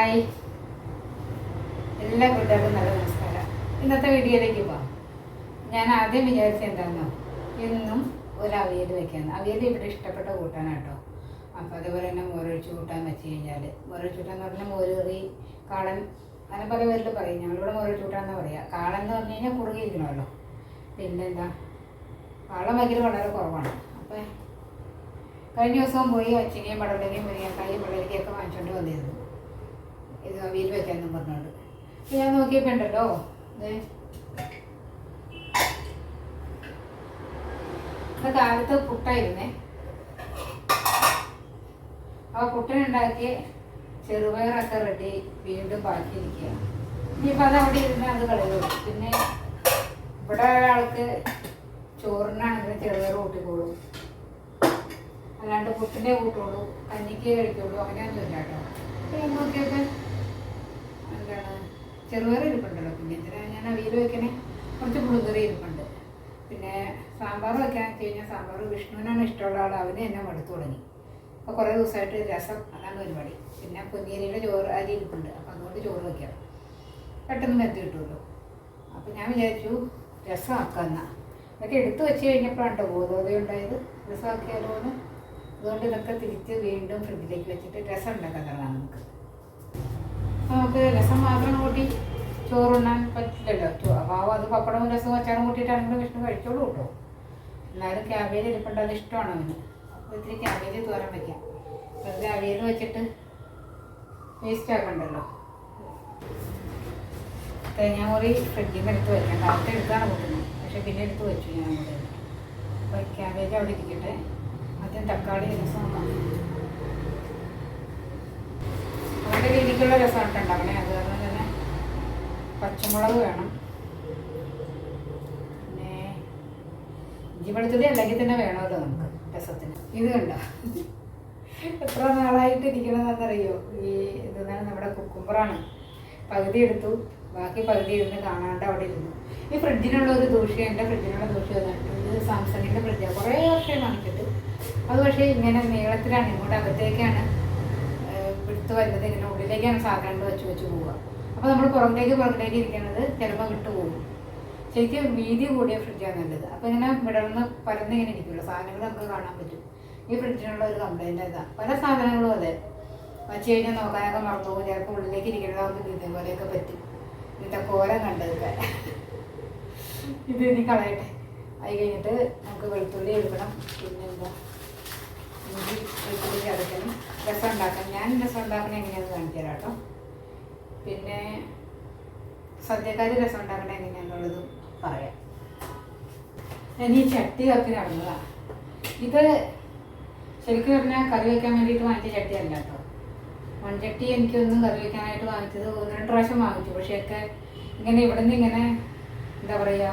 Hi, എല്ലാ കൂട്ടുകാർക്കും നല്ല നമസ്കാരം. ഇന്നത്തെ വീഡിയോയിലേക്ക് പോവാം. ഞാൻ ആദ്യം വിചാരിച്ചത് എന്താണെന്നോ, എന്നും ഒരു അവിയൽ വെക്കാമെന്ന്. അവിയൽ ഇവിടെ ഇഷ്ടപ്പെട്ട കൂട്ടാനാട്ടോ. അപ്പോൾ അതേപോലെ തന്നെ മോരൊഴിച്ച് കൂട്ടാൻ വെച്ച് കഴിഞ്ഞാൽ, മോരൊഴിച്ച് കൂട്ടാൻ എന്ന് പറഞ്ഞാൽ മോരുകറി, കാളൻ, അങ്ങനെ പല പേരിൽ പറയും. ഞങ്ങളിവിടെ മോരൊഴിച്ച് കൂട്ടാന്ന് പറയുക. കാളൻ എന്ന് പറഞ്ഞു കഴിഞ്ഞാൽ കുറുകിയിരിക്കണമല്ലോ. പിന്നെന്താ, കാളൻ വയ്ക്കൽ വളരെ കുറവാണ്. അപ്പോൾ കഴിഞ്ഞ ദിവസം പോയി അച്ചിങ്ങയും പടവലങ്ങയും മുരിങ്ങക്കായും വെള്ളരിക്കയൊക്കെ വാങ്ങിച്ചുകൊണ്ട് വന്നിരുന്നു, ഇത് അവിയൽ വെക്കാമെന്നും പറഞ്ഞുകൊണ്ട്. അപ്പോൾ ഞാൻ നോക്കിയപ്പോൾ ഉണ്ടല്ലോ, ഇത് കാലത്ത് പുട്ടായിരുന്നേ. അപ്പോൾ പുട്ടിനുണ്ടാക്കിയ ചെറുപയറൊക്കെ റെഡി, വീണ്ടും ബാക്കിയിരിക്കുക. ഇനിയിപ്പോൾ അതവിടെ ഇരുന്ന് അത് കളയുള്ളൂ. പിന്നെ ഇവിടെ ഒരാൾക്ക് ചോറിനാണെങ്കിലും ചെറുപയർ കൂട്ടിക്കോളൂ, അല്ലാണ്ട് പുട്ടിൻ്റെ കൂട്ടുള്ളൂ, കഞ്ഞിക്ക് കഴിക്കുള്ളൂ, അങ്ങനെയൊന്നും ഇല്ല കേട്ടോ. അപ്പോൾ ഞാൻ നോക്കിയപ്പോൾ എന്താണ്, ചെറുപയർ ഇരിപ്പുണ്ടല്ലോ. പിന്നെ എന്തിനാണ് ഞാൻ അവിയൽ വെക്കണേ, കുറച്ച് പുളിങ്കറി ഇരിപ്പുണ്ട്. പിന്നെ സാമ്പാർ വെക്കാൻ വെച്ച് കഴിഞ്ഞാൽ സാമ്പാർ വിഷ്ണുവിനാണ് ഇഷ്ടമുള്ള ആൾ, അവന് എന്നെ മടുത്തു തുടങ്ങി. അപ്പോൾ കുറേ ദിവസമായിട്ട് രസം, അതാണ് പരിപാടി. പിന്നെ പൊന്നിയരിയുടെ ചോറ് അരി ഇരിപ്പുണ്ട്, അപ്പോൾ അതുകൊണ്ട് ചോറ് വയ്ക്കാം, പെട്ടെന്ന് മെത്തി കിട്ടുമല്ലോ. അപ്പോൾ ഞാൻ വിചാരിച്ചു രസമാക്കാമെന്ന. ഇതൊക്കെ എടുത്തു വെച്ച് കഴിഞ്ഞപ്പോഴാണ് കേട്ടോ ബോധോദയം ഉണ്ടായത്, രസമാക്കിയാലോ എന്ന്. അതുകൊണ്ട് ഇതൊക്കെ തിരിച്ച് വീണ്ടും ഫ്രിഡ്ജിലേക്ക് വെച്ചിട്ട് രസം ഉണ്ടാക്കാൻ തുടങ്ങാം. നമുക്ക് രസം മാത്രം കൂട്ടി ചോറുണ്ണാൻ പറ്റില്ലല്ലോ. അപ്പോൾ അത് പപ്പടവും രസവും അച്ചാറും കൂട്ടിയിട്ടാണെങ്കിലും വിഷ്ണു കഴിച്ചോളൂ കേട്ടോ. എന്നാലും ക്യാബേജ് ഇരിപ്പുണ്ട്, അത് ഇഷ്ടമാണ് അവന്. അപ്പോൾ ഇത്തിരി ക്യാബേജ് തോരൻ വയ്ക്കാം. വെറുതെ അവിയൽ വെച്ചിട്ട് വേസ്റ്റ് ആക്കണ്ടല്ലോ. തേങ്ങാമുറി ഫ്രിഡ്ജിൽ നിന്ന് എടുത്ത് വയ്ക്കാം. കാലത്ത് എടുത്താണ് കൂട്ടുന്നത്, പക്ഷേ പിന്നെ എടുത്ത് വെച്ചു ഞാൻ കൂടെ. അപ്പോൾ ക്യാബേജ് അവിടെ ഇരിക്കട്ടെ. ആദ്യം തക്കാളി രസം അവരുടെ രീതിക്കുള്ള രസമാണ് ഉണ്ടാക്കണേ. അത് കാരണം തന്നെ പച്ചമുളക് വേണം, പിന്നെ ഇഞ്ചി വെളുത്തുള്ളി അല്ലെങ്കിൽ തന്നെ വേണമല്ലോ നമുക്ക് രസത്തിന്. ഇത് കണ്ടോ, എത്ര നാളായിട്ട് ഇരിക്കണമെന്നറിയോ. ഈ ഇതെന്നാണ് നമ്മുടെ കുക്കുമ്പറാണ്. പകുതി എടുത്തു, ബാക്കി പകുതി ഇരുന്ന് കാണാണ്ട് അവിടെ ഇരുന്നു. ഈ ഫ്രിഡ്ജിനുള്ള ഒരു ദൂഷ്യം, എൻ്റെ ഫ്രിഡ്ജിനുള്ള ദൂഷ്യം വന്നിട്ട്, ഇത് സാംസങ്ങിൻ്റെ ഫ്രിഡ്ജാണ്, കുറേ വർഷം വാങ്ങിച്ചിട്ട്. അത് പക്ഷേ ഇങ്ങനെ നീളത്തിലാണ്, ഇങ്ങോട്ട് അകത്തേക്കാണ് വിട്ട് വരുന്നത്, ഇങ്ങനെ ഉള്ളിലേക്കാണ് സാധനങ്ങൾ വെച്ച് പോവുക. അപ്പോൾ നമ്മൾ പുറകിലേക്ക് ഇരിക്കുന്നത് ചിലപ്പോൾ വിട്ടുപോകും. ശരിക്കും വീതി കൂടിയ ഫ്രിഡ്ജാണ് നല്ലത്. അപ്പോൾ ഇങ്ങനെ വിടർന്ന് പരന്നിങ്ങനെ ഇരിക്കുമല്ലോ, സാധനങ്ങൾ നമുക്ക് കാണാൻ പറ്റും. ഈ ഫ്രിഡ്ജിനുള്ള ഒരു കംപ്ലൈൻറ്റ് ഇതാണ്. പല സാധനങ്ങളും അതെ, വച്ച് കഴിഞ്ഞാൽ നോക്കാനൊക്കെ മറന്നു പോകും. ചിലപ്പോൾ ഉള്ളിലേക്ക് ഇരിക്കുന്നതാകുമ്പോൾ ഇതേപോലെയൊക്കെ പറ്റും. ഇതിൻ്റെ കോലം കണ്ടതൊക്കെ ഇത് ഇനി കളയട്ടെ. അത് കഴിഞ്ഞിട്ട് നമുക്ക് വെളുത്തുള്ളി എടുക്കണം. പിന്നെന്താ, ഇഞ്ചി വെളുത്തുള്ളി ചതക്കണം, രസം ഉണ്ടാക്കണം. ഞാൻ രസം ഉണ്ടാക്കണ എങ്ങനെയാണെന്ന് കാണിച്ചു തരാം കേട്ടോ. പിന്നെ സദ്യക്കാർ രസം ഉണ്ടാക്കണ എങ്ങനെയാണെന്നുള്ളതും പറയാം. ഞാൻ ഈ ചട്ടി കപ്പി നടന്നതാണ്. ഇത് ശരിക്കും പറഞ്ഞാൽ കറി വയ്ക്കാൻ വേണ്ടിയിട്ട് വാങ്ങിച്ച ചട്ടിയല്ല കേട്ടോ. മൺചട്ടി എനിക്കൊന്നും കറി വയ്ക്കാനായിട്ട് വാങ്ങിച്ചത് 1-2 പ്രാവശ്യം വാങ്ങിച്ചു. പക്ഷേയൊക്കെ ഇങ്ങനെ ഇവിടെ നിന്ന് ഇങ്ങനെ എന്താ പറയുക,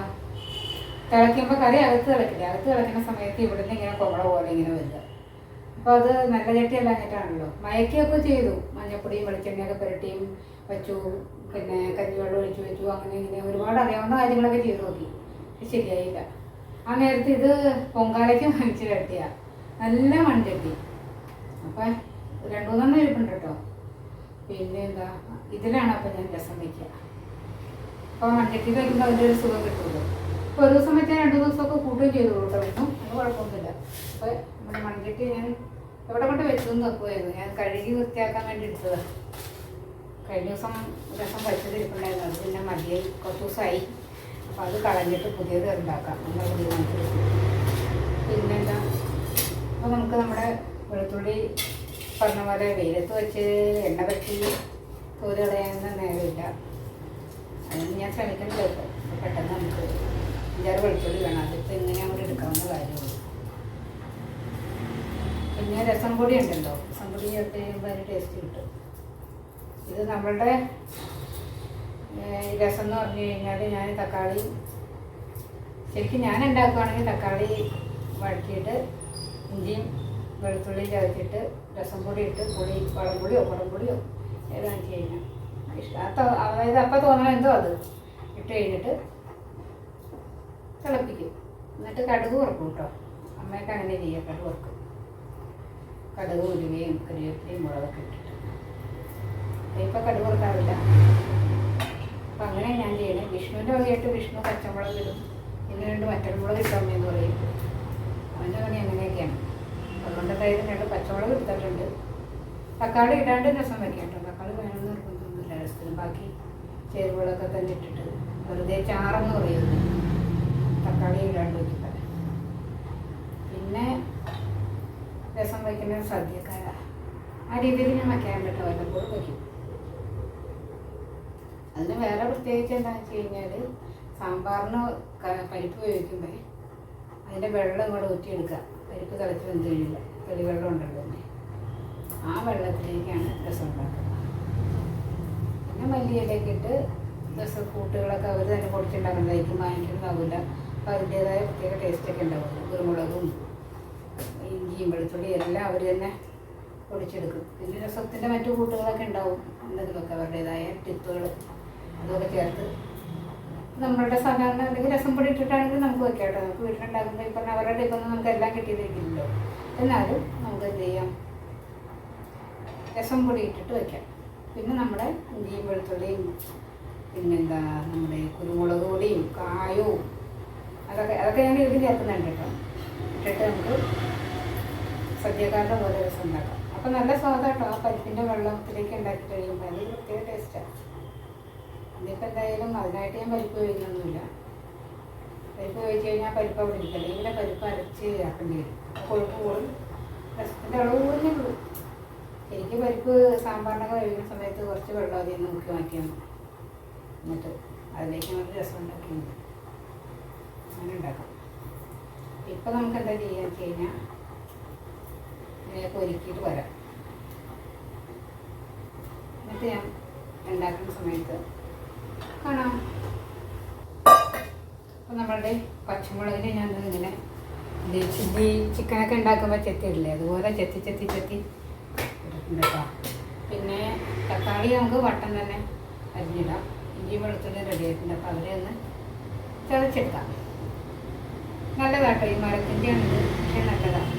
തിളയ്ക്കുമ്പോൾ കറി അകത്ത് തിളക്കില്ല. അകത്ത് തിളയ്ക്കുന്ന സമയത്ത് ഇവിടെ നിന്ന് ഇങ്ങനെ കുവള പോലെ ഇങ്ങനെ വരിക. അപ്പോൾ അത് നല്ല ചട്ടി അല്ലാഞ്ഞിട്ടാണല്ലോ. മയക്കുകയൊക്കെ ചെയ്തു, മഞ്ഞപ്പൊടിയും വെളിച്ചെണ്ണയൊക്കെ പുരട്ടിയും വെച്ചു, പിന്നെ കഞ്ഞിവെള്ളം ഒഴിച്ച് വെച്ചു, അങ്ങനെ ഇങ്ങനെ ഒരുപാട് അറിയാവുന്ന കാര്യങ്ങളൊക്കെ ചെയ്തു നോക്കി, ശരിയായില്ല. ആ നേരത്തെ ഇത് പൊങ്കാലയ്ക്ക് വാങ്ങിച്ച ചട്ടിയാണ്, നല്ല മൺചട്ടി. അപ്പം 2-3 ഇരിപ്പുണ്ട് കേട്ടോ. പിന്നെ എന്താ, ഇതിലാണ് അപ്പം ഞാൻ രസം വയ്ക്കുക. അപ്പോൾ മൺചട്ടി വയ്ക്കുമ്പോൾ അതിൻ്റെ ഒരു സുഖം കിട്ടുമല്ലോ. അപ്പോൾ ഒരു ദിവസം വെച്ചാൽ 2 ദിവസമൊക്കെ കൂട്ടുകയും ചെയ്തു കേട്ടോ. ഒന്നും അത് കുഴപ്പമൊന്നുമില്ല. അപ്പോൾ നമ്മുടെ മൺചട്ടി ഞാൻ എവിടെ കൊണ്ട് വെച്ചതെന്ന് വെക്കുമായിരുന്നു. ഞാൻ കഴുകി വൃത്തിയാക്കാൻ വേണ്ടി എടുത്തതാണ്. കഴിഞ്ഞ ദിവസം രസം വെച്ചതിരിപ്പുണ്ടായിരുന്നു, അത് പിന്നെ മതിയായി, കുറച്ച് ദിവസമായി. അപ്പോൾ അത് കളഞ്ഞിട്ട് പുതിയത് ഉണ്ടാക്കാം, നമ്മൾ തീരുമാനിച്ചത്. പിന്നെന്താ, അപ്പോൾ നമുക്ക് നമ്മുടെ വെളുത്തുള്ളി പറഞ്ഞ പോലെ വെയിലത്ത് വെച്ച് എണ്ണ പറ്റി തോല് കളയാനൊന്നും നേരമില്ല. അതിന് ഞാൻ ശ്രമിക്കുന്നില്ല. ഇപ്പോൾ പെട്ടെന്ന് നമുക്ക് 5-6 വെളുത്തുള്ളി വേണം. അതിപ്പോൾ ഇങ്ങനെ അങ്ങോട്ട് എടുക്കാവുന്ന കാര്യമുള്ളൂ. പിന്നെ രസം പൊടി ഉണ്ടല്ലോ, രസം പൊടി ചേർത്ത് കഴിയുമ്പോൾ അതിന് ടേസ്റ്റ് കിട്ടും. ഇത് നമ്മളുടെ രസം എന്ന് പറഞ്ഞു കഴിഞ്ഞാൽ, ഞാൻ തക്കാളി ശരിക്കും ഞാൻ ഉണ്ടാക്കുകയാണെങ്കിൽ തക്കാളി വഴറ്റിയിട്ട് ഇഞ്ചിയും വെളുത്തുള്ളിയും ചതച്ചിട്ട് രസം പൊടി ഇട്ട് വളംപൊടിയോ കുടംപൊടിയോ ഏതാണെന്ന് വെച്ച് കഴിഞ്ഞാൽ ഇഷ്ടം. അതായത് അപ്പം തോന്നണം എന്തോ അത് ഇട്ട് കഴിഞ്ഞിട്ട് തിളപ്പിക്കും. എന്നിട്ട് കടുക് വറുക്കും കേട്ടോ. അമ്മയൊക്കെ അങ്ങനെ ചെയ്യുക, കടുക് വറുക്കും. കടുക്, ഉലുവയും കരിവേപ്പിലയും മുളകൊക്കെ ഇട്ടിട്ട് ഇപ്പം കടുക് കൊടുക്കാറില്ല. അപ്പം അങ്ങനെ ഞാൻ ചെയ്യണേ. വിഷ്ണുവിൻ്റെ വകയായിട്ട് വിഷ്ണു പച്ചമുളക് ഇടും, പിന്നെ 2 വറ്റൽമുളക് ഇട്ടമ്മയെന്ന് പറയും. അവൻ്റെ പണി അങ്ങനെയൊക്കെയാണ്. അതുകൊണ്ട് എന്തായാലും 2 പച്ചമുളക് എടുത്തിട്ടുണ്ട്. തക്കാളി ഇടാണ്ട് രസം വയ്ക്കാം കേട്ടോ. തക്കാളി വേണമെന്ന് നിർബന്ധമൊന്നുമില്ല രസത്തിന്. ബാക്കി ചേരുവകളൊക്കെ തന്നെ ഇട്ടിട്ട് വെറുതെ ചാറെന്ന് പറയുന്നത് തക്കാളി ഇടാണ്ട് വയ്ക്കില്ല. പിന്നെ രസം വയ്ക്കുന്ന സദ്യക്കാര ആ രീതിയിൽ ഞാൻ വയ്ക്കാറുണ്ട് കേട്ടോ. വല്ലപ്പോഴും വയ്ക്കും. അതിന് വേറെ പ്രത്യേകിച്ച് എന്താണെന്ന് വെച്ച് കഴിഞ്ഞാൽ സാമ്പാറിന് പരിപ്പ് വേവിക്കുമ്പോൾ അതിൻ്റെ വെള്ളം ഇങ്ങോട്ട് ഊറ്റിയെടുക്കുക. പരിപ്പ് തിളച്ച് വെന്ത് കഴിയില്ല, തെളിവെള്ളം ഉണ്ടല്ലോ തന്നെ. ആ വെള്ളത്തിലേക്കാണ് രസം ഉണ്ടാക്കുന്നത്. പിന്നെ മല്ലിയിലേക്ക് ഇട്ട് രസം കൂട്ടുകളൊക്കെ അവർ തന്നെ പൊടിച്ചുണ്ടാക്കുന്നതായിരിക്കും, വാങ്ങിക്കുന്നതാവില്ല. അപ്പോൾ അതിൻ്റേതായ പ്രത്യേക ടേസ്റ്റൊക്കെ ഉണ്ടാവില്ല. കുരുമുളകും ഇഞ്ചിയും വെളുത്തുള്ളിയും എല്ലാം അവർ തന്നെ പൊടിച്ചെടുക്കും. പിന്നെ രസത്തിൻ്റെ മറ്റു കൂട്ടുകളൊക്കെ ഉണ്ടാവും, എന്തെങ്കിലുമൊക്കെ അവരുടേതായ ടിപ്പുകൾ അതൊക്കെ ചേർത്ത് നമ്മളുടെ സാധാരണ അല്ലെങ്കിൽ രസം പൊടി ഇട്ടിട്ടാണെങ്കിൽ നമുക്ക് വെക്കാം കേട്ടോ. നമുക്ക് വീട്ടിലുണ്ടാക്കുമ്പോൾ ഇപ്പം അവരുടെ ടിപ്പൊന്നും നമുക്ക് എല്ലാം കിട്ടിയിരിക്കില്ലല്ലോ. എന്നാലും നമുക്ക് എന്ത് ചെയ്യാം, രസം പൊടി ഇട്ടിട്ട് വയ്ക്കാം. പിന്നെ നമ്മുടെ ഇഞ്ചിയും വെളുത്തുള്ളിയും പിന്നെന്താ നമ്മുടെ കുരുമുളക് പൊടിയും കായവും അതൊക്കെ ഞാൻ ഇതിൽ ചേർക്കുന്നുണ്ട് കേട്ടോ. ഇട്ടിട്ട് നമുക്ക് സദ്യക്കാരുടെ പോലെ രസം ഉണ്ടാക്കാം. അപ്പോൾ നല്ല സ്വാദാട്ടോ. ആ പരിപ്പിൻ്റെ വെള്ളത്തിലേക്ക് ഉണ്ടാക്കി കഴിയുമ്പോൾ അത് പ്രത്യേക ടേസ്റ്റാണ്. ഇതിപ്പോൾ എന്തായാലും അതിനായിട്ട് ഞാൻ പരിപ്പ് വേവിക്കുന്നൊന്നുമില്ല. പരിപ്പ് വേവിച്ച് കഴിഞ്ഞാൽ പരിപ്പ് അവിടെ ഇരിക്കില്ല. ഇങ്ങനെ പരിപ്പ് അരച്ച് ആക്കേണ്ടി വരും. കൊഴുപ്പ് കൂടും, രസത്തിൻ്റെ അളവ് കൂടുതലേ ഉള്ളൂ. എനിക്ക് പരിപ്പ് സാമ്പാറിനൊക്കെ വേവിക്കുന്ന സമയത്ത് കുറച്ച് വെള്ളം അധികം നോക്കി മാറ്റിയാൽ മതി. എന്നിട്ട് അതിലേക്ക് നമുക്ക് രസം ഉണ്ടാക്കിയാൽ മതി. അങ്ങനെ ഉണ്ടാക്കാം. ഇപ്പം നമുക്ക് എന്താ ചെയ്യുക വെച്ച് കഴിഞ്ഞാൽ ഇങ്ങനെയൊക്കെ ഒരുക്കിയിട്ട് വരാം. എന്നിട്ട് ഞാൻ ഉണ്ടാക്കുന്ന സമയത്ത് കാണാം. അപ്പം നമ്മളുടെ പച്ചമുളകിനെ ഞാൻ ഇങ്ങനെ ചില്ലി ചിക്കനൊക്കെ ഉണ്ടാക്കുമ്പോൾ ചെത്തിയിടില്ലേ, അതുപോലെ ചെത്തി ഇട്ടിട്ടുണ്ട് കേട്ടോ. പിന്നെ തക്കാളി നമുക്ക് വട്ടം തന്നെ അരിഞ്ഞിടാം. ഇഞ്ചി വെളുത്തുള്ളി റെഡി ആയിട്ടുണ്ട്. അപ്പോൾ അവരെ ഒന്ന് ചതച്ചെടുക്കാം. നല്ലതാട്ടോ, ഈ മരത്തിൻ്റെ ആണിത്, പക്ഷേ നല്ലതാണ്.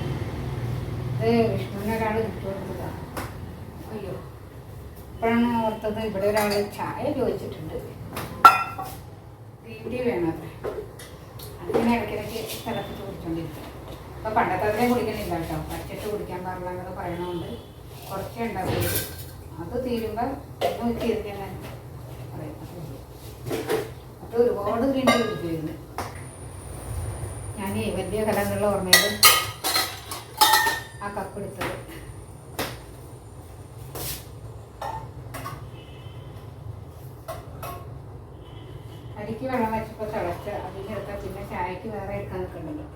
ഇത് വിഷ്ണുവിനൊരാൾ ഇട്ട് കൊടുത്തതാണ്. അയ്യോ, ഇപ്പോഴാണ് ഓർത്തത്. ഇവിടെ ഒരാൾ ചായ ചോദിച്ചിട്ടുണ്ട്, ഗ്രീൻ ടീ വേണം അത്രേ. അതിങ്ങനെ ഇടയ്ക്കിടയ്ക്ക് തിളപ്പിച്ച് കുടിച്ചോണ്ടിരിക്കും. അപ്പോൾ പണ്ടത്തെ അതിനെ കുടിക്കണില്ല കേട്ടോ. പച്ചിട്ട് കുടിക്കാൻ പാടില്ല എന്നൊക്കെ പറയണതുകൊണ്ട് കുറച്ചേ ഉണ്ടാവുള്ളൂ. അത് തീരുമ്പോൾ ഒന്ന് വെച്ച് ചെയ്തിട്ട് ഞാൻ പറയും. അത് ഒരുപാട് ഗ്രീൻ ടീ കുടിക്കുമായിരുന്നു ഞാൻ. വലിയ കലങ്ങളുള്ള ഓർമ്മയിൽ ആ കപ്പ് എടുത്തത്. അരിക്ക് വെള്ളം വെച്ചപ്പോൾ തിളച്ച് അതിനെടുത്താൽ പിന്നെ ചായക്ക് വേറെ എടുക്കാൻ നിൽക്കണ്ടല്ലോ.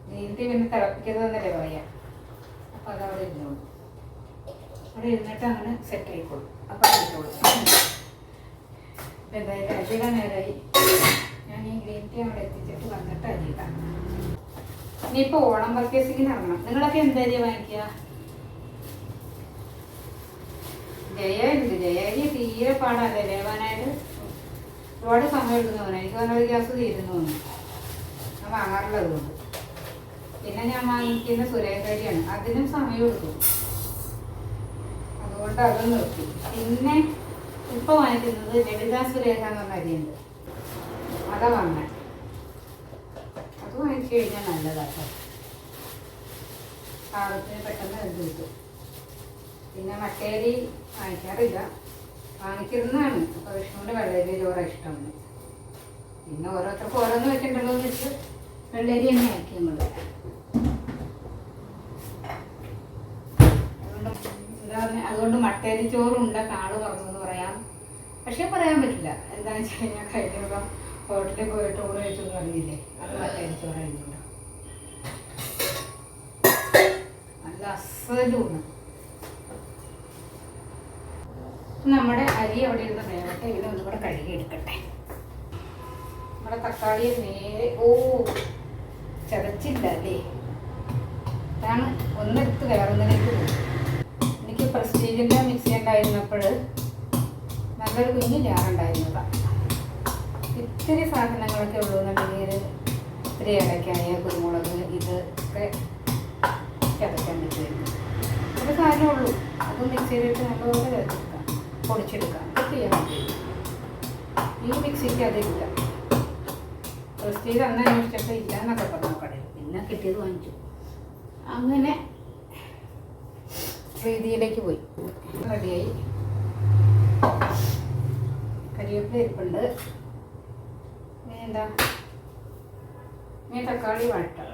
ഗ്രീൻ ടീ പിന്നെ തിളപ്പിക്കരുതെന്നല്ലേ പറയാം. അപ്പോൾ അതവിടെ ഇരുന്നോളൂ. അവിടെ ഇരുന്നിട്ട് അങ്ങനെ സെറ്റ് ആയിക്കോളും. അപ്പോൾ കഴിച്ചോളൂ. ഇപ്പം എന്തായാലും അരിയുടെ നേരമായി. ഞാൻ ഈ ഗ്രീൻ ടീ അവിടെ എത്തിച്ചിട്ട് വന്നിട്ട് അരിയിടാം. ഇനിയിപ്പോൾ ഓണം പർച്ചേസിങ്ങിന് ഇറങ്ങണം. നിങ്ങളൊക്കെ എന്തരി വാങ്ങിക്കുക? ജയരി തീരെ പാടല്ലേ വേവാനായിട്ട്. ഒരുപാട് സമയം എടുക്കുന്നു തോന്നുന്നു. എനിക്ക് പറഞ്ഞ ഗ്യാസ് തീരുന്നു തോന്നുന്നു. ഞാൻ വാങ്ങാറുള്ളത് കൊണ്ട്. പിന്നെ ഞാൻ വാങ്ങിക്കുന്ന സുരേഖരിയാണ്, അതിനും സമയം എടുക്കും. അതുകൊണ്ട് അത് നിർത്തി. പിന്നെ ഇപ്പോൾ വാങ്ങിക്കുന്നത് ലളിതാ സുരേഖ എന്ന് പറഞ്ഞ അരിയുണ്ട്, അതാ വാങ്ങാൻ. അത് വാങ്ങിച്ചു കഴിഞ്ഞാൽ നല്ലതാട്ടോ. പാകത്തിന് പെട്ടെന്ന് ഇത് കിട്ടും. പിന്നെ മട്ടേരി വാങ്ങിക്കാറില്ല, വാങ്ങിച്ചിരുന്നതാണ്. അപ്പോൾ വിഷ്ണുവിൻ്റെ വെള്ളരി ചോറാണ് ഇഷ്ടം. പിന്നെ ഓരോരുത്തർക്കും ഓരോന്ന് വെച്ചിട്ടുണ്ടല്ലോ എന്ന് വെച്ച് വെള്ളരി തന്നെ ആക്കി നമ്മൾ. അതുകൊണ്ട് മട്ടേരി ചോറുണ്ട കാള് പറഞ്ഞെന്ന് പറയാം. പക്ഷെ പറയാൻ പറ്റില്ല. എന്താണെന്ന് വെച്ച് കഴിഞ്ഞാൽ കഴിഞ്ഞ ദിവസം ഹോട്ടലിൽ പോയിട്ട് ഊണ് കഴിച്ചെന്ന് പറഞ്ഞില്ലേ, അത് മട്ടേരി ചോറായിരുന്നു. നല്ല അസലൂണ്. നമ്മുടെ അരി അവിടെ ഇരുന്ന് വേവട്ടെ. ഇതിനെ ഒന്നും കൂടെ കഴുകി എടുക്കട്ടെ. നമ്മുടെ തക്കാളി നേരെ ചതച്ചില്ല അല്ലേ. അതാണ് ഒന്നെടുത്ത് വേറൊന്നിലേക്ക് പോകും. എനിക്ക് പ്രസ്റ്റീജിൻ്റെ മിക്സി ഉണ്ടായിരുന്നപ്പോൾ നല്ലൊരു കുഞ്ഞ് ജാറുണ്ടായിരുന്നതാണ്. ഇത്തിരി സാധനങ്ങളൊക്കെ ഉള്ളൂ എന്നുണ്ടെങ്കിൽ ഇത്തിരി ഇടയ്ക്കായ കുരുമുളക് ഇതൊക്കെ ചതക്കാൻ പറ്റുമായിരുന്നു. ഒരു സാധനമേ ഉള്ളൂ. അത് മിക്സിയിലിട്ട് നല്ലപോലെ ചതച്ചു. പൊടിച്ചെടുക്കാം. ഇത് ചെയ്യാൻ പറ്റും. ഈ മിക്സിക്ക് അതില്ല. പ്രസ്റ്റീജ് അന്ന് അന്വേഷിച്ചപ്പോൾ ഇല്ല എന്നൊക്കെ പറഞ്ഞു കടയിൽ. പിന്നെ കിട്ടിയത് വാങ്ങിച്ചു. അങ്ങനെ രീതിയിലേക്ക് പോയി. റെഡിയായി. കരിവേപ്പില ഇരിപ്പുണ്ട്. എന്താ തക്കാളി വഴട്ടാം.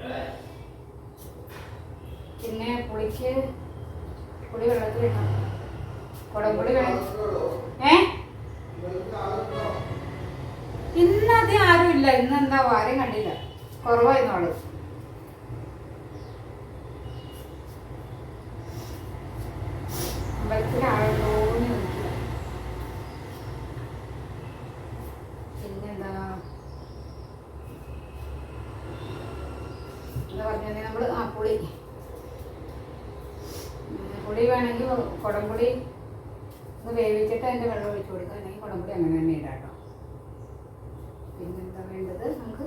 പിന്നെ പുളി വെള്ളത്തിലിടണം. കുടംപുളി വേണം. ഇന്നത് ആരും ഇല്ല. ഇന്ന് എന്താ ആരെയും കണ്ടില്ല. കുറവായിരുന്നു ആള്. അമ്പലത്തിൽ ആളുകളോന്ന് ചോദിക്കില്ല. പിന്നെന്താ എന്താ പറഞ്ഞത് നമ്മള് പുളി വേണമെങ്കിൽ കുടംപുളി ഒന്ന് വേവിച്ചിട്ട് അതിൻ്റെ വെള്ളം ഒഴിച്ചു കൊടുക്കുക. അല്ലെങ്കിൽ കുടംപുളി അങ്ങനെ തന്നെ ഇടാം കേട്ടോ. പിന്നെന്താ വേണ്ടത് നമുക്ക്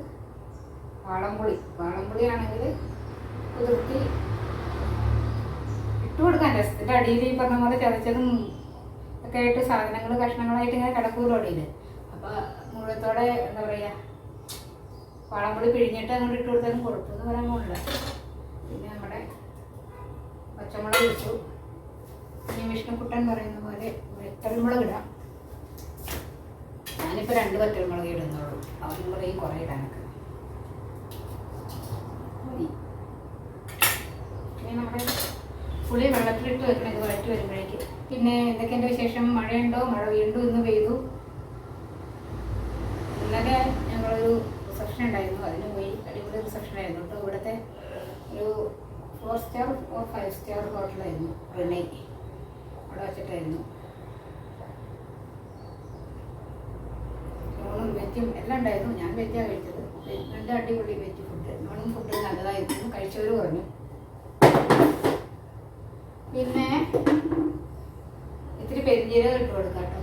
വാളംപുളി ആണെങ്കിൽ കുതിർത്തി ഇട്ട് കൊടുക്കാൻ. രസത്തിൻ്റെ അടിയിൽ ഈ പറഞ്ഞ പോലെ ചതച്ചതും ഒക്കെ ആയിട്ട് സാധനങ്ങൾ കഷ്ണങ്ങളായിട്ട് ഇങ്ങനെ കിടക്കൂലോ അടിയിൽ. അപ്പോൾ മുഴുവത്തോടെ എന്താ പറയുക വാളംപുളി പിഴിഞ്ഞിട്ട് അങ്ങോട്ട് ഇട്ട് കൊടുത്താലും കൊടുത്തെന്ന് പറയാൻ പോകില്ല. പിന്നെ നമ്മുടെ പച്ചമുളക് ഇട്ടു. ഇനി വിഷ്ണുക്കുട്ടൻ പറയുന്ന പോലെ വറ്റൽമുളക് ഇടാം. ഞാനിപ്പോൾ 2 വറ്റൽമുളക് ഇടുന്നുള്ളൂ. അവനും പറയും കുറേ ഇടാനൊക്കെ. ഇനി നമ്മുടെ പുളി വെള്ളത്തിലിട്ട് വെക്കണം. ഇത് വഴറ്റി വരുമ്പോഴേക്ക്. പിന്നെ എന്തൊക്കെയുണ്ട് വിശേഷം? മഴയുണ്ടോ? മഴ വീണ്ടും ഇന്ന് പെയ്തു. ഇന്നലെ ഞങ്ങളൊരു റിസപ്ഷൻ ഉണ്ടായിരുന്നു. അതിന് പോയി. അടിപൊളി റിസപ്ഷൻ ആയിരുന്നു കേട്ടോ. ഇവിടുത്തെ ഒരു 4 സ്റ്റാർ or 5 സ്റ്റാർ ഹോട്ടലായിരുന്നു. റിനൈ അവിടെ വെച്ചിട്ടായിരുന്നു. നോണും വെജും എല്ലാം ഉണ്ടായിരുന്നു. ഞാൻ വെജാണ് കഴിച്ചത്. നല്ല അടിപൊളി വെജ് ഫുഡ്. നോണും ഫുഡ് നല്ലതായിരുന്നു. കഴിച്ചവർ പറഞ്ഞു. പിന്നെ ഇത്തിരി പെരിഞ്ചീരകം ഇട്ട് കൊടുക്കാം കേട്ടോ.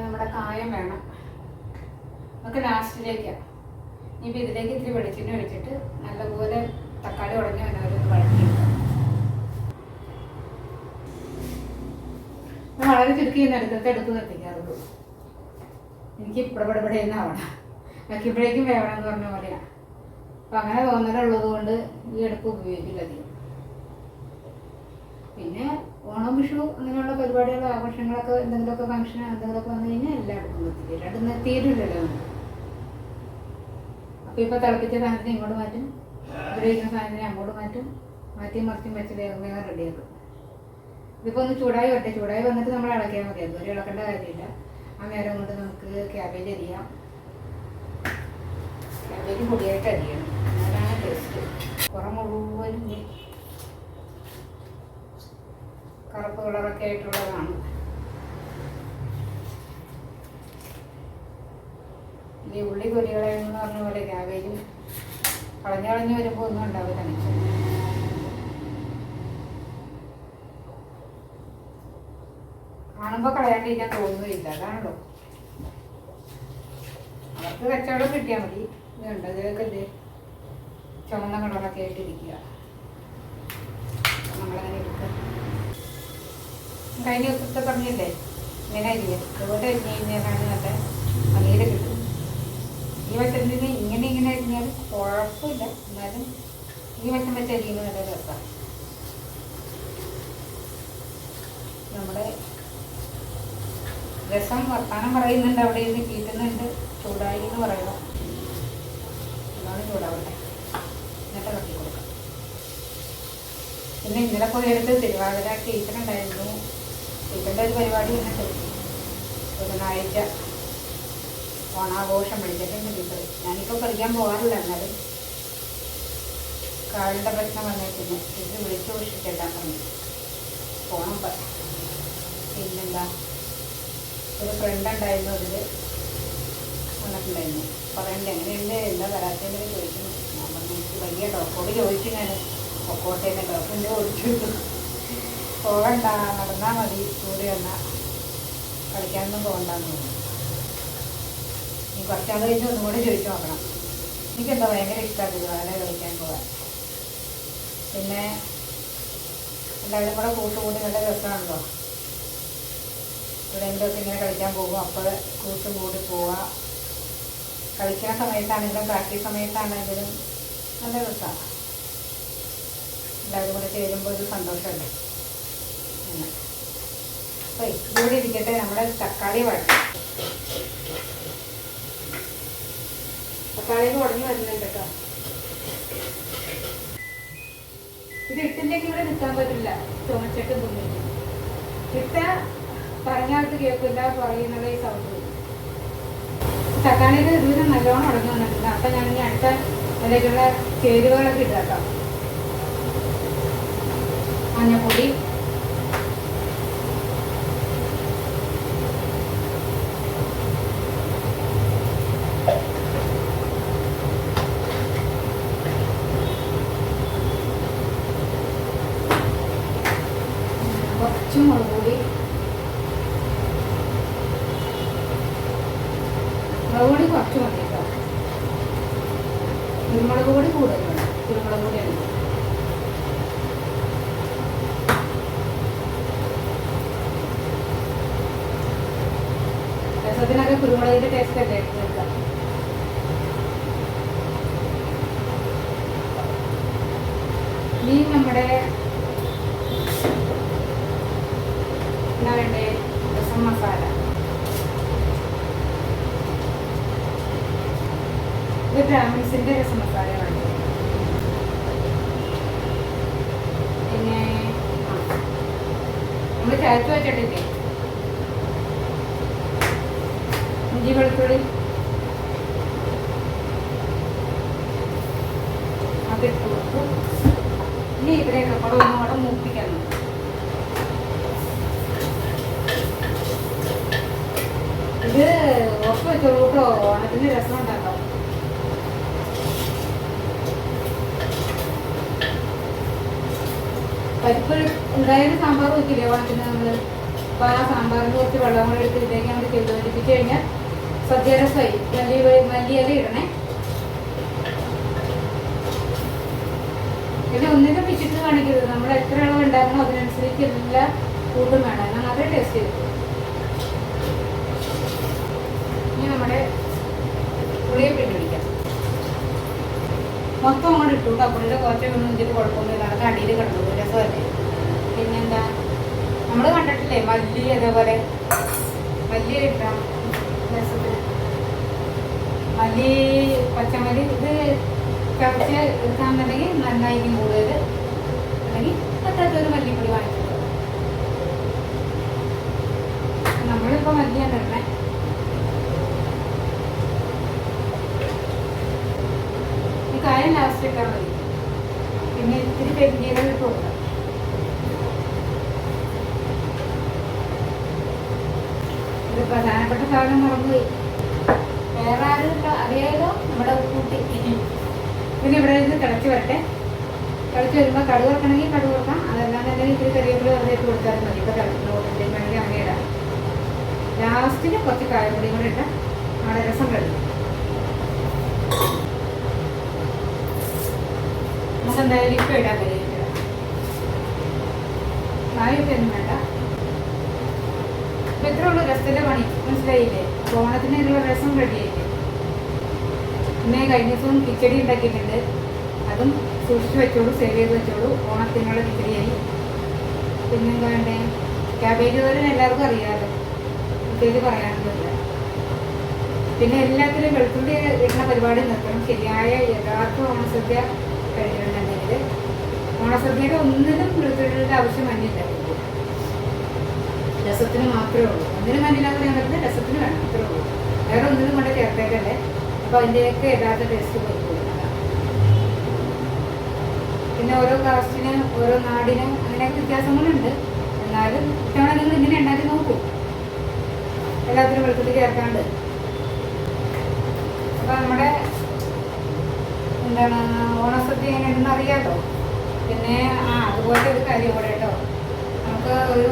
നമ്മുടെ കായം വേണം. നമുക്ക് ലാസ്റ്റിലേക്കാണ്. ഇനിയിപ്പോൾ ഇതിലേക്ക് ഇത്തിരി വെളിച്ചെണ്ണ ഒഴിച്ചിട്ട് നല്ലപോലെ തക്കാളി ഉടഞ്ഞ് വന്നവരൊന്ന് വഴറ്റിയെടുക്കാം. വളരെ ചുരുക്കി എടുത്ത് നിർത്തിക്കാറുള്ളൂ. എനിക്ക് ഇവിടെ ആവണം. വയ്ക്കുമ്പോഴേക്കും വേവണം എന്ന് പറഞ്ഞ പോലെയാണ്. അപ്പം അങ്ങനെ തോന്നലുള്ളത് കൊണ്ട് ഈ അടുപ്പ് ഉപയോഗിക്കില്ല അധികം. പിന്നെ ഓണം, വിഷു അങ്ങനെയുള്ള പരിപാടികൾ, ആഘോഷങ്ങളൊക്കെ എന്തെങ്കിലുമൊക്കെ ഫംഗ്ഷൻ എന്തെങ്കിലുമൊക്കെ വന്നു കഴിഞ്ഞാൽ എല്ലാ അടുപ്പും നിർത്തിക്കില്ല. രണ്ടും നിർത്തിയിട്ടില്ലല്ലോ നമുക്ക്. അപ്പോൾ ഇപ്പോൾ തിളപ്പിച്ച സാധനത്തിന് ഇങ്ങോട്ട് മാറ്റും, ഉപയോഗിക്കുന്ന സാധനത്തിന് അങ്ങോട്ട് മാറ്റും. മാറ്റിയും മറിച്ചും വെച്ച് വേഗം റെഡിയാക്കും. ഇതിപ്പോൾ ഒന്ന് ചൂടായി വരട്ടെ. ചൂടായി വന്നിട്ട് നമ്മൾ ഇളക്കിയാൽ മതി. അതുവരെ ഇളക്കേണ്ട കാര്യമില്ല. ആ നേരം കൊണ്ട് നമുക്ക് ക്യാബേജ് അരിയാം. ക്യാബേജ് പൊടിയായിട്ട് അരിയണം. അതാണ് ടേസ്റ്റ്. പുറം മുഴുവനും കറുപ്പ് കളറൊക്കെ ആയിട്ടുള്ളതാണ്. ഈ ഉള്ളി തൊലികളെന്ന് പറഞ്ഞ പോലെ ക്യാബേജും കളഞ്ഞ് വരുമ്പോൾ ഒന്നും ഉണ്ടാവില്ല. കാണുമ്പോൾ കളയാണ്ടിരിക്കാൻ തോന്നുകയില്ല. അതാണല്ലോ. അവർക്ക് കച്ചവടം കിട്ടിയാൽ മതി. ഇതുണ്ട് ഇതിലൊക്കെ ഇത് ചുവന്ന കളറൊക്കെ ആയിട്ടിരിക്കുക. നമ്മളങ്ങനെ എടുക്കുക. കഴിഞ്ഞ ദിവസത്തെ പറഞ്ഞില്ലേ ഇങ്ങനെ അരിയാം. ഇതുപോലെ അരിഞ്ഞ് കഴിഞ്ഞാലാണ് നല്ല ഭംഗിയിൽ കിട്ടും. ഈ വശത്തിന് ഇങ്ങനെ അരിഞ്ഞാൽ കുഴപ്പമില്ല. എന്നാലും ഈ വശം വെച്ച് അരിയുന്നത് നല്ല രസമാണ്. നമ്മുടെ രസം വർത്താനം പറയുന്നുണ്ട്. അവിടെ ഇരുന്ന് കീറ്റുന്നുണ്ട്. ചൂടായി എന്ന് പറയണം. അതാണ് ചൂടാവട്ടെ. എന്നിട്ട് കട്ടി കൊടുക്കാം. പിന്നെ ഇന്നലെ പോയെടുത്ത് തിരുവാതിര ടീച്ചറുണ്ടായിരുന്നു. ടീച്ചറിൻ്റെ ഒരു പരിപാടി വന്നിട്ട് ബുധനാഴ്ച ഓണാഘോഷം വിളിച്ചിട്ടുണ്ട് ടീച്ചർ. ഞാനിപ്പോൾ പഠിക്കാൻ പോകാറില്ല. എന്നാലും കാലിൻ്റെ പ്രശ്നം വന്നേക്കുന്നു. ടീച്ചർ വിളിച്ചു വിളിച്ചിട്ടെല്ലാം പറഞ്ഞു പോണം. പിന്നെന്താ ഒരു ഫ്രണ്ട് ഉണ്ടായിരുന്നു. അതിൽ വന്നിട്ടുണ്ടായിരുന്നു. പറയണ്ടേ എങ്ങനെയുണ്ട് എന്താ വരാത്തതിൻ്റെ ചോദിക്കുന്നു. ഞാൻ പറഞ്ഞു എനിക്ക് വലിയ ഡോക്ടറോട് ചോദിച്ചു. ഞാൻ പൊക്കോട്ടേനെ ഡോക്ടറിൻ്റെ ഓടിച്ചു. പോകണ്ട, നടന്നാൽ മതി, കൂടി വന്നാൽ കളിക്കാനൊന്നും പോകണ്ടെന്ന് തോന്നുന്നു. ഇനി കുറച്ചാൾ കഴിഞ്ഞ് ഒന്നും കൂടി ചോദിച്ചു നോക്കണം. എനിക്കെന്താ ഭയങ്കര ഇഷ്ടമാണ് തിരുവാതിര കളിക്കാൻ പോകാൻ. പിന്നെ എല്ലാവരും കൂടെ കൂട്ടുകൂടി നല്ല രസമാണല്ലോ. എവിടെയെങ്കിലുമൊക്കെ ഇങ്ങനെ കളിക്കാൻ പോകും, അപ്പോൾ കൂട്ടും കൂടി പോവുക. കളിക്കുന്ന സമയത്താണെങ്കിലും പ്രാക്ടീസ് സമയത്താണെങ്കിലും നല്ല രസമാണ്. എല്ലാവരും കൂടെ ചേരുമ്പോൾ ഒരു സന്തോഷമല്ലേ. അപ്പോൾ ഇതുകൂടി ഇരിക്കട്ടെ. നമ്മുടെ തക്കാളി വഴറ്റി, തക്കാളിയിൽ ഉടഞ്ഞു വരുന്നുണ്ട് കേട്ടോ. ഇത് ഇട്ടില്ലെങ്കിൽ ഇവിടെ നിൽക്കാൻ പറ്റില്ല, ചുമച്ചിട്ട് തിന്നിട്ട്. ഇട്ട പറഞ്ഞാൾക്ക് കേൾക്കില്ല, പറയുന്നുള്ള ഈ സൗണ്ട്. തക്കാളിയിൽ ഇതിന് നല്ലോണം ഉടഞ്ഞു വന്നിട്ടുണ്ട്. അപ്പം ഞാനിനി അടുത്ത അതിലേക്കുള്ള ചേരുവകളൊക്കെ ഇട്ടാം കേട്ടോ. മഞ്ഞപ്പൊടി, കുറച്ച് മുളക് പൊടി, മുളക് പൊടി കുറച്ച് മതി കേട്ടോ. കുരുമുളക് പൊടി കൂടുതലുണ്ട്, കുരുമുളക് പൊടിയാണ്. രസത്തിനൊക്കെ കുരുമുളകിൻ്റെ ടേസ്റ്റ് അല്ലേ എടുക്കാം. ഇനി നമ്മുടെ എന്താ വേണ്ടേ, രസം മസാല. ഇത് ബ്രാഹ്മിൻസിൻ്റെ രസം മസാലയാണ്. പിന്നെ നമ്മൾ ചേർത്ത് വെച്ചിട്ടില്ലേ ഇഞ്ചി വെളുത്തുള്ളി, അതിട്ട് കൊടുക്കും. ഇനി ഇതിലേക്ക് കൂടെ ഒന്നുകൂടെ മൂപ്പിക്കണം. ഇത് ഉറപ്പ് വെച്ചോളൂ കേട്ടോ, ഓണത്തിന് രസം ഉണ്ടാക്കാം. പരിപ്പ് എന്തായാലും സാമ്പാർ വെക്കില്ലേ ഓണത്തിന് നമ്മൾ. അപ്പോൾ ആ സാമ്പാറിന് കുറച്ച് വെള്ളം കൂടെ എടുത്ത് ഇതിലേക്ക് നമ്മൾ ചെയ്ത് പിടിപ്പിച്ച് കഴിഞ്ഞാൽ സദ്യ രസമായി. മല്ലിയില ഇടണേ. പിന്നെ ഒന്നിനും പിച്ചിട്ട് കാണിക്കരുത്. നമ്മൾ എത്ര അളവ് ഉണ്ടാക്കണോ അതിനനുസരിച്ച് എല്ലാ കൂട്ടും വേണം, എന്നാൽ മാത്രമേ ടേസ്റ്റ് ചെയ്തു. ഇനി നമ്മുടെ പുളിയെ പിടിപ്പിടിക്കാം. മൊത്തം അങ്ങോട്ട് ഇട്ടു കേട്ടോ. പുള്ളിയുടെ കുറച്ചൊന്നും ഇതിൽ കുഴപ്പമൊന്നുമില്ല, അതൊക്കെ അടിയിൽ കിടന്നു രസമല്ലേ. പിന്നെന്താ നമ്മൾ കണ്ടിട്ടില്ലേ മല്ലി, അതേപോലെ മല്ലി ഇട്ടാം രസത്തിന്. മല്ലി, പച്ചമല്ലി ഇത് ചതച്ച് എടുക്കാന്നുണ്ടെങ്കിൽ നന്നായിരിക്കും കൂടുതൽ. അല്ലെങ്കിൽ അത്രത്തൊരു മല്ലിപ്പൊടി വാങ്ങിച്ചിട്ട് നമ്മളിപ്പോൾ മല്ലിയാണ് ഇടണേ. ഈ കായം ലാസ്റ്റ് ഇട്ടാൽ മതി. പിന്നെ ഇത്തിരി പെരിഞ്ചീരകം ഇട്ട് കൊടുക്കാം. ഇത് പ്രധാനപ്പെട്ട സാധനം മറന്നുപോയി. വേറെ ആരും അറിയാലോ നമ്മുടെ കൂട്ടി. പിന്നെ ഇവിടെ നിന്ന് തിളച്ച് വരട്ടെ. തിളച്ച് വരുമ്പോൾ കടുക് വെക്കണമെങ്കിൽ കടുക് വെക്കാം, അതല്ലാതെ തന്നെ ഇത്തിരി കറിവേപ്പില വെറുതെ ഇട്ട് കൊടുത്താലും മതി. ഇപ്പോൾ തിളച്ചിട്ട് വേണമെങ്കിൽ അങ്ങനെ ഇടാം. ലാസ്റ്റിന് കുറച്ച് കായപ്പൊടിയും കൂടെ ഇട്ടാൽ നമ്മുടെ രസം കഴിയും. നമുക്ക് എന്തായാലും ഇപ്പം ഇടാൻ കറിവേപ്പില, കായൊന്നും വേണ്ട. ഇപ്പം ഇത്രേ ഉള്ളൂ രസത്തിൻ്റെ പണി, മനസ്സിലായില്ലേ. ഓണത്തിനുള്ള രസം റെഡിയായില്ലേ. പിന്നെ കഴിഞ്ഞ ദിവസം കിച്ചടി ഉണ്ടാക്കിയിട്ടുണ്ട്, അതും സൂക്ഷിച്ച് വെച്ചോളൂ, സേവ് ചെയ്ത് വെച്ചോളൂ. ഓണത്തിനുള്ള കിച്ചടിയായി. പിന്നെന്താ വേണ്ടേ, ക്യാബേജ് തോരൻ എല്ലാവർക്കും അറിയാമല്ലോ, പ്രത്യേകിച്ച് പറയാനൊന്നുമില്ല. പിന്നെ എല്ലാത്തിലും വെളുത്തുള്ളി ഇടുന്ന പരിപാടി നിർത്തണം. ശരിയായ യഥാർത്ഥ ഓണസദ്യ കഴിക്കണമെന്നുണ്ടെങ്കിൽ ഓണസദ്യയുടെ ഒന്നിനും വെളുത്തുള്ളിയുടെ ആവശ്യം മഞ്ഞില്ല. രസത്തിന് മാത്രമേ ഉള്ളൂ. ഒന്നിനും മഞ്ഞില്ലാന്ന് പറയാൻ പറ്റില്ല, രസത്തിന് വേണം, അത്രേ ഉള്ളൂ. വേറെ ഒന്നിനും കൊണ്ട് ചേർത്തേക്കല്ലേ. അപ്പോൾ അതിൻ്റെയൊക്കെ യഥാർത്ഥ ടേസ്റ്റ് കൊടുക്കും. പിന്നെ ഓരോ കാസ്റ്റിന്, ഓരോ നാടിന് അങ്ങനെയൊക്കെ വ്യത്യാസങ്ങളുണ്ട്. എന്നാലും ഇത്തവണ നിങ്ങൾ ഇങ്ങനെ ഉണ്ടാക്കി നോക്കൂ, എല്ലാത്തിനും വെളുത്തുള്ളി ചേർക്കാണ്ട്. അപ്പോൾ നമ്മുടെ എന്താണ് ഓണസദ്യ എങ്ങനെയാണെന്ന് അറിയാമല്ലോ. പിന്നെ അതുപോലത്തെ ഒരു കാര്യം കൂടെ കേട്ടോ, നമുക്ക് ഒരു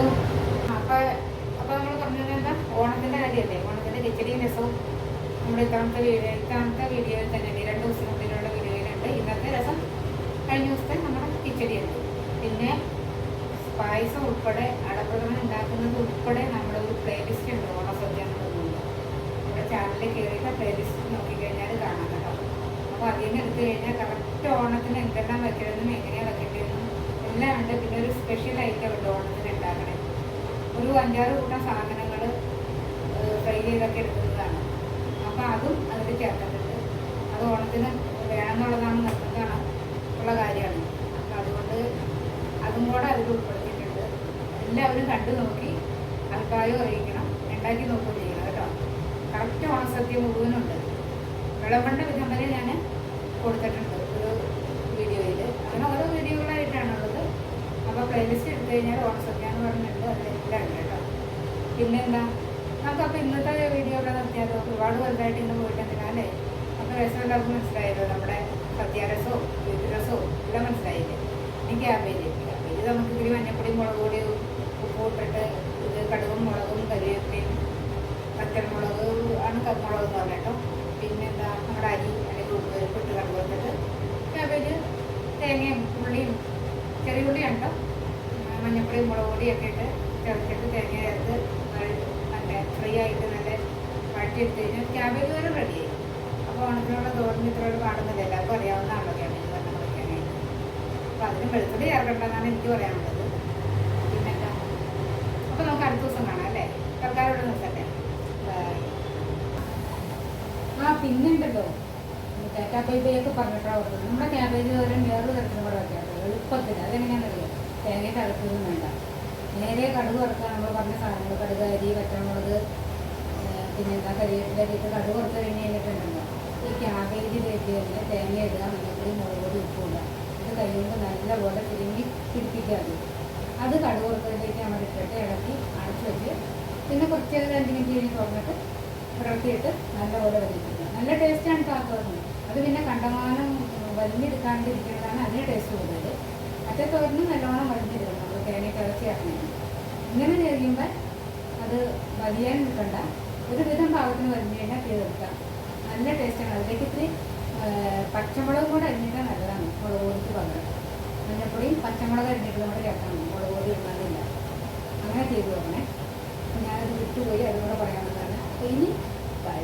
അപ്പോൾ നമ്മൾ പറഞ്ഞത് എന്താ, ഓണത്തിൻ്റെ കാര്യമല്ലേ. ഓണത്തിൻ്റെ കിച്ചടിയും രസവും നമ്മുടെ ഇത്തവണത്തെ വീഡിയോയിൽ തന്നെ 2 ദിവസത്തിനുള്ള വീഡിയോയിലുണ്ട്. ഇന്നത്തെ രസം, കഴിഞ്ഞ ദിവസത്തെ നമ്മുടെ കിച്ചടിയുണ്ട്. പിന്നെ പായസം ഉൾപ്പെടെ അടപ്രഥമൻ ഉണ്ടാക്കുന്നത് ഉൾപ്പെടെ നമ്മുടെ ഒരു പ്ലേലിസ്റ്റ് ഉണ്ട് ഓണസദ്യ എന്നുള്ളതുകൊണ്ട്. നമ്മുടെ ചാനലിൽ കയറിയിട്ട് പ്ലേലിസ്റ്റ് നോക്കിക്കഴിഞ്ഞാൽ കാണാം കേട്ടോ. അപ്പോൾ അതിൽ നിന്ന് എടുത്തു കഴിഞ്ഞാൽ കറക്റ്റ് ഓണത്തിന് എന്തെല്ലാം വെക്കണമെന്നും എങ്ങനെയാണ് വെക്കേണ്ടതെന്നും എല്ലാം ഉണ്ട്. പിന്നെ ഒരു സ്പെഷ്യൽ ഐറ്റം ഉണ്ട് ഓണത്തിന് ഉണ്ടാക്കണേ. ഒരു 5-6 കൂട്ടം സാധനങ്ങൾ ഫ്രൈ ചെയ്തൊക്കെ എടുക്കുന്നതാണ്. അപ്പോൾ അതും അതിൽ ചേർത്തിട്ടുണ്ട്. അത് ഓണത്തിന് വേണമെന്നുള്ളതാണ്, നിർബന്ധമാണ് ഉള്ള കാര്യമാണ്. അപ്പം അതുകൊണ്ട് അതും കൂടെ അതിൽ ഉൾപ്പെടുത്തിയിട്ടുണ്ട്. എല്ലാവരും കണ്ടു നോക്കി അഭിപ്രായം അറിയിക്കണം, ഉണ്ടാക്കി നോക്കുകയും ചെയ്യണം കേട്ടോ. കറക്റ്റ് ഓണസദ്യ മുഴുവനുണ്ട്. വിളമ്പണ്ട വിധം വരെ ഞാൻ കൊടുത്തിട്ടുണ്ട് ഒരു വീഡിയോയിൽ. അങ്ങനെ ഓരോ വീഡിയോകളായിട്ടാണുള്ളത്. അപ്പോൾ പ്ലേലിസ്റ്റ് എടുത്തു കഴിഞ്ഞാൽ ഓണസദ്യ എന്ന് പറഞ്ഞിട്ടുണ്ട്, അതിലെല്ലാം ഉണ്ട് കേട്ടോ. പിന്നെന്താ, നമുക്കപ്പോൾ ഇന്നത്തെ വീഡിയോ ഇവിടെ നിർത്തിയാലോ? ഒരുപാട് വലുതായിട്ട് ഇന്ന് പോയിട്ടെന്തിനാ അല്ലേ? അപ്പോൾ രസം എല്ലാവർക്കും മനസ്സിലായല്ലോ. നമ്മുടെ സദ്യാരസവും വിരുരസവും എല്ലാം മനസ്സിലായില്ലേ? ഇനി ക്യാബേജ് നമുക്ക് ഇതിൽ മഞ്ഞപ്പൊടി മുളക് പൊടി ഉപ്പ് ഇട്ടിട്ട് ഇത് കടുകും മുളകും കരിവേപ്പിലയും പച്ചമുളക് ആണ് മുളക് എന്ന് പറഞ്ഞ കേട്ടോ. പിന്നെന്താ, നമ്മുടെ അരി അല്ലെങ്കിൽ ഉപ്പ് ഇട്ട് കടുക് വെച്ചിട്ട് ക്യാബേജ് തേങ്ങയും ഉള്ളിയും ചെറിയ ഉള്ളിയാണ് കേട്ടോ, മഞ്ഞപ്പൊടിയും മുളക് പൊടിയൊക്കെ ഇട്ട് ചേർത്തിട്ട് തേങ്ങ ചേർത്ത് നല്ല ഫ്രൈ ആയിട്ട് നല്ല വഴറ്റിയെടുത്ത് കഴിഞ്ഞാൽ ക്യാബേജ് വരെ റെഡിയായി. അപ്പോൾ ഓണത്തിനുള്ള തോരൻ ഇത്രയോട് കാണുന്നില്ല, എല്ലാവർക്കും അറിയാവുന്നതാണല്ലോ ക്യാബേജ് തോരൻ വയ്ക്കാനായിട്ട്. അപ്പോൾ അതിന് വെളുത്തുള്ളി ചേർക്കണ്ടെന്നാണ് എനിക്ക് പറയാനുള്ളത്. പിന്നെന്താ, അപ്പോൾ നമുക്ക് അടുത്ത ദിവസം കാണാം അല്ലേ? സർക്കാരോട് നിർത്തട്ടെ. പിന്നെ ഉണ്ടല്ലോ ക്യാബേജൊക്കെ പറഞ്ഞിട്ടാണ് ഓർക്കുന്നത്. നമ്മുടെ ക്യാബേജ് തോരൻ വേറൊരു തരത്തിലും കൂടെ വയ്ക്കാറുണ്ട് എളുപ്പത്തിൽ. അതെങ്ങനെയാണെന്നറിയാം? തേങ്ങയിട്ട് അടക്കൊന്നും വേണ്ട, നേരെ കടുക് വറുക്കുക. നമ്മൾ പറഞ്ഞ സാധനങ്ങൾ കടുക്, അരി, പച്ചമുളക്, പിന്നെന്താ കരിവേപ്പിലൊക്കെ കടുക് വറുത്ത് കഴിഞ്ഞ് കഴിഞ്ഞിട്ടുണ്ടല്ലോ, ഈ ക്യാബേജിലേക്ക് തന്നെ തേങ്ങ ഇടുക, മഞ്ഞപ്പൊടി, മുളക് പൊടി, ഉപ്പിടുക. ഇത് കൈകൊണ്ട് നല്ലപോലെ തിരുമ്മി പിടിപ്പിക്കുക. അത് കടുക് വറുത്തതിലേക്ക് നമ്മൾ ഇട്ടിട്ട് ഇളക്കി അടച്ചു വെച്ച് പിന്നെ കുറച്ച് 5 മിനിറ്റ് കഴിഞ്ഞ് തുറന്നിട്ട് ഇറക്കിയിട്ട് നല്ലപോലെ വലിക്കുക. നല്ല ടേസ്റ്റാണ് തോന്നുന്നത്. അത് പിന്നെ കണ്ടമാനം വലിഞ്ഞെടുക്കാണ്ടിരിക്കുന്നതാണ് അതിന് ടേസ്റ്റ് കൂടുതൽ. മറ്റേ തോരന് നല്ലോണം വലിഞ്ഞെടുക്കണം, നമ്മൾ തേങ്ങയ്ക്ക് ഇറച്ചിയാക്കണം. ഇങ്ങനെ ചെയ്യുമ്പോൾ അത് വലിയാൻ നിൽക്കണ്ട, ഒരുവിധം പാകത്തിന് വലിഞ്ഞു കഴിഞ്ഞാൽ തീർക്കാം. നല്ല ടേസ്റ്റാണ്. അതിലേക്ക് ഇത്തിരി പച്ചമുളകും കൂടെ അരിഞ്ഞിട്ടാൽ നല്ലതാണ്, മുളക് പൊടിക്ക് പകരം. മഞ്ഞപ്പൊടിയും പച്ചമുളക് അരിഞ്ഞിട്ട് നമ്മൾ ചേർക്കണം, മുളക് പൊടി ഇടുന്നതില്ല. അങ്ങനെ ചെയ്തു നോക്കണേ. ഞാനത് വിട്ടുപോയി, അതുകൂടെ പറയാനുള്ളതാണ്. അപ്പോൾ ഇനി ബൈ.